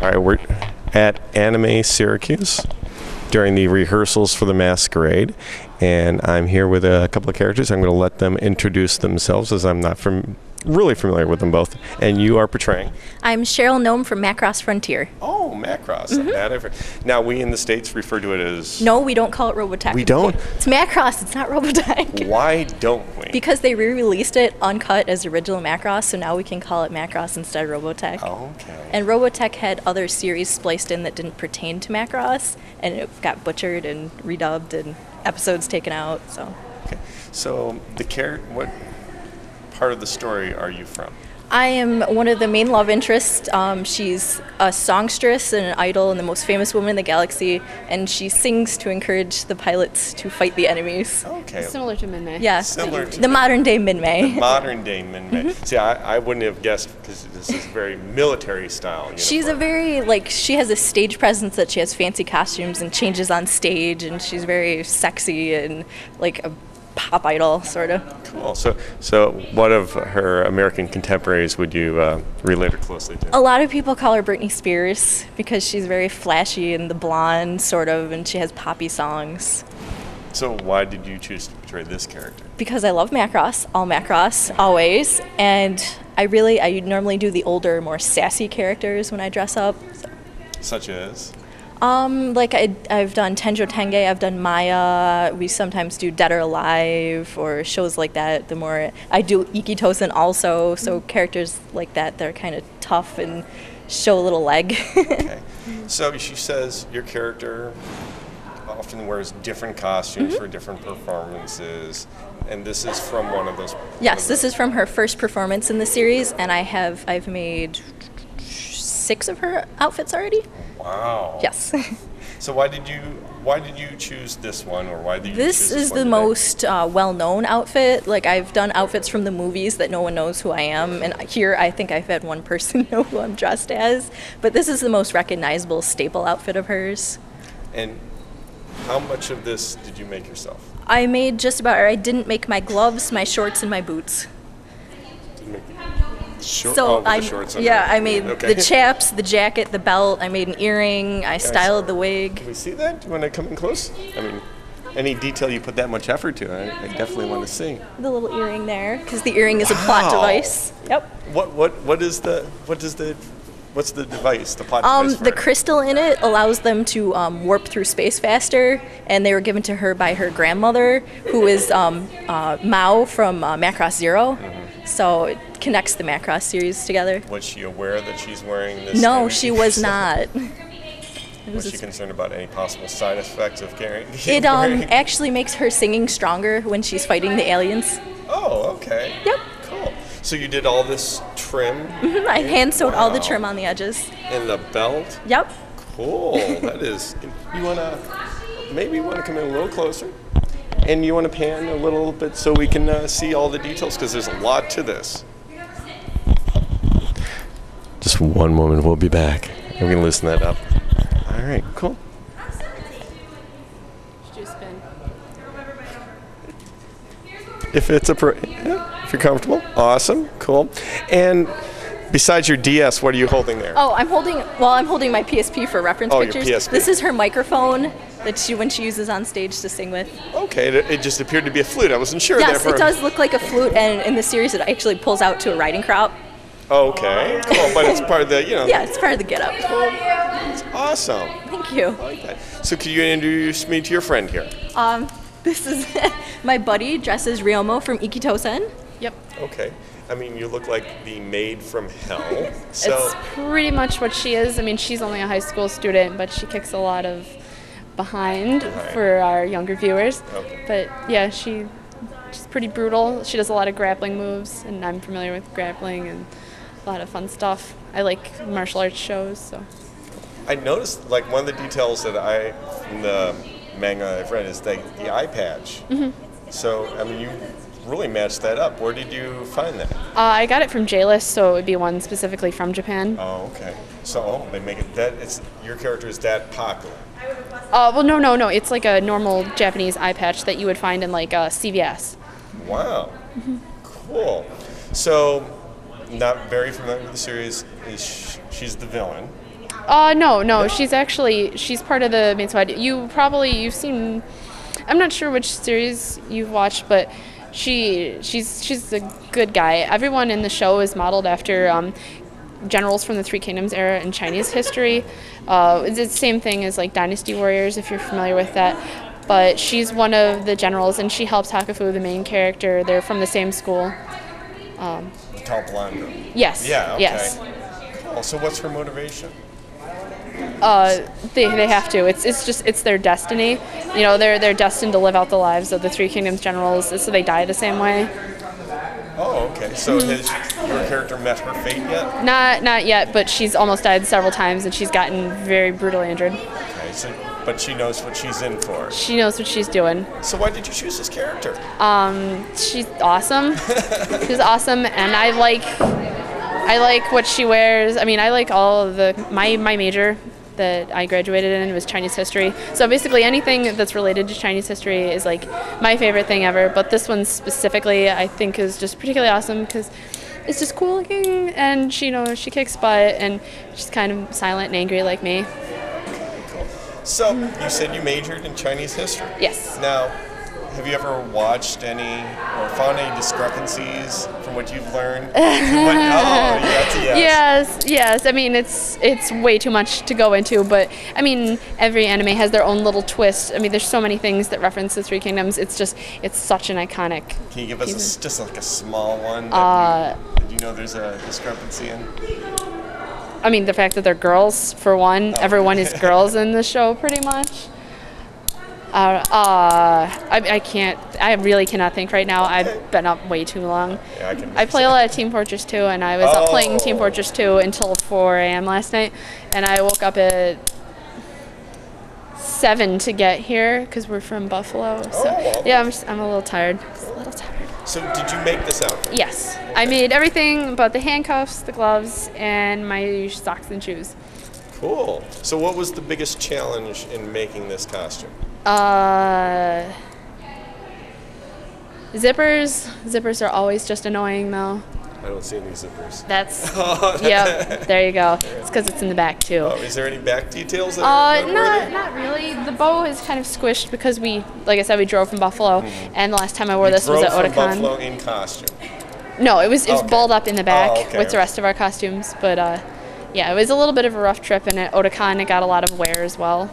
All right, we're at Anime Syracuse during the rehearsals for the masquerade, and I'm here with a couple of characters. I'm going to let them introduce themselves, as I'm not really familiar with them both. And you are portraying? I'm Sheryl Nome from Macross Frontier. Oh, Macross. Now, we in the States refer to it as... No, we don't call it Robotech. We don't? It's Macross, it's not Robotech. Why don't we? Because they re-released it uncut as original Macross, so now we can call it Macross instead of Robotech. Oh, okay. And Robotech had other series spliced in that didn't pertain to Macross, and it got butchered and redubbed and episodes taken out, so... Okay. So, what part of the story are you from? I am one of the main love interests. She's a songstress and an idol and the most famous woman in the galaxy, and she sings to encourage the pilots to fight the enemies. Okay. Similar to Min-Mei. Yeah, Similar to the modern-day Min-Mei. The modern-day Min-Mei. See, I wouldn't have guessed, because this is very military-style uniform. She's she has a stage presence that she has fancy costumes and changes on stage, and she's very sexy and like a pop idol, sort of. Cool. So what of her American contemporaries would you relate her closely to? A lot of people call her Britney Spears because she's very flashy and the blonde, sort of, and she has poppy songs. So why did you choose to portray this character? Because I love Macross, all Macross, always, and I normally do the older, more sassy characters when I dress up. So. Such as? I've done Tenjo Tenge, I've done Maya, we sometimes do Dead or Alive or shows like that. I do Ikkitousen also, so characters like that are kind of tough and show a little leg. Okay. So she says your character often wears different costumes for different performances, and this is from one of those. Yes, this is from her first performance in the series, and I've made 6 of her outfits already. Wow. Yes. So why did you choose this one, or why did you This choose this is one the today? most well-known outfit. Like, I've done outfits from the movies that no one knows who I am, and here I think I've had one person know who I'm dressed as. But this is the most recognizable staple outfit of hers. And how much of this did you make yourself? I made just about, or I didn't make my gloves, my shorts, and my boots. I made the chaps, the jacket, the belt. I made an earring. I styled the wig. Can we see that? Do you want to come in close? I mean, any detail you put that much effort to, I definitely want to see. The little earring there, because the earring is a plot device. Yep. What's the device? The plot device. The crystal in it allows them to warp through space faster, and they were given to her by her grandmother, who is Mao from Macross Zero. So it connects the Macross series together. Was she aware that she's wearing this? No, she was not. Was she concerned about any possible side effects of carrying? It actually makes her singing stronger when she's fighting the aliens. Oh, okay. Yep. Cool. So you did all this trim? I hand sewed all the trim on the edges. And the belt? Yep. Cool. That is. You want to come in a little closer? And you want to pan a little bit so we can see all the details, because there's a lot to this. Just one moment, we'll be back. We're going to listen that up. All right, cool. If if you're comfortable, awesome, cool. And besides your DS, what are you holding there? Oh, I'm holding my PSP for reference pictures. Your PSP. This is her microphone that when she uses on stage to sing with. Okay, it just appeared to be a flute. I wasn't sure. Yes, it does look like a flute, and in the series it actually pulls out to a riding crop. Okay, cool, but it's part of the, Yeah, it's part of the getup. It's awesome. Thank you. I like that. So could you introduce me to your friend here? This is my buddy, dresses Ryomou from Ikkitousen. Yep. Okay. I mean, you look like the maid from hell. So it's pretty much what she is. I mean, she's only a high school student, but she kicks a lot of behind for our younger viewers. Okay. But yeah, she's pretty brutal. She does a lot of grappling moves, and I'm familiar with grappling and a lot of fun stuff. I like martial arts shows, so. I noticed, like, one of the details that in the manga I've read is the eye patch. So, I mean, you really matched that up. Where did you find that? I got it from J-List, so it would be one specifically from Japan. Oh, okay. So, they make it your character is that popular. Well, no. It's like a normal Japanese eye patch that you would find in like CVS. Wow. Cool. So, not very familiar with the series. She's the villain. No. She's part of the main squad. You've seen. I'm not sure which series you've watched, but she's a good guy. Everyone in the show is modeled after generals from the Three Kingdoms era in Chinese history. It's the same thing as like Dynasty Warriors, if you're familiar with that. But she's one of the generals, and she helps Hakufu, the main character. They're from the same school. The tall blonde girl. Yes. Yeah. Okay. Yes. Cool. So what's her motivation? They have to. It's their destiny. You know, they're destined to live out the lives of the Three Kingdoms generals, so they die the same way. Oh, okay. So has your character met her fate yet? Not yet, but she's almost died several times, and she's gotten very brutally injured. Okay. But she knows what she's in for. She knows what she's doing. So why did you choose this character? She's awesome. She's awesome, and I like what she wears. I mean, I like all of my major that I graduated in was Chinese history. So basically anything that's related to Chinese history is like my favorite thing ever. But this one specifically I think is just particularly awesome because it's just cool looking, and she kicks butt, and she's kind of silent and angry like me. Cool. So you said you majored in Chinese history. Yes. Now, have you ever watched any or found any discrepancies from what you've learned? That's a yes. Yes. I mean, it's way too much to go into, but I mean, every anime has their own little twist. I mean, there's so many things that reference the Three Kingdoms. It's such an iconic. Can you give us just like a small one that you know there's a discrepancy in? I mean, the fact that they're girls, for one. Everyone is girls in the show, pretty much. I can't. I really cannot think right now. I've been up way too long. Yeah, I play a lot of Team Fortress 2, and I was up playing Team Fortress 2 until 4 a.m. last night, and I woke up at 7 to get here because we're from Buffalo. So yeah, I'm a little tired. So did you make this outfit? Yes, okay. I made everything but the handcuffs, the gloves, and my socks and shoes. Cool. So what was the biggest challenge in making this costume? Zippers. Zippers are always just annoying, though. I don't see any zippers. Yep, there you go. It's because it's in the back, too. Oh, is there any back details? Not really. The bow is kind of squished because like I said, we drove from Buffalo, and the last time I wore this was at Otakon. From Buffalo in costume? No, it was balled up in the back with the okay. rest of our costumes, but yeah, it was a little bit of a rough trip, and at Otakon it got a lot of wear as well.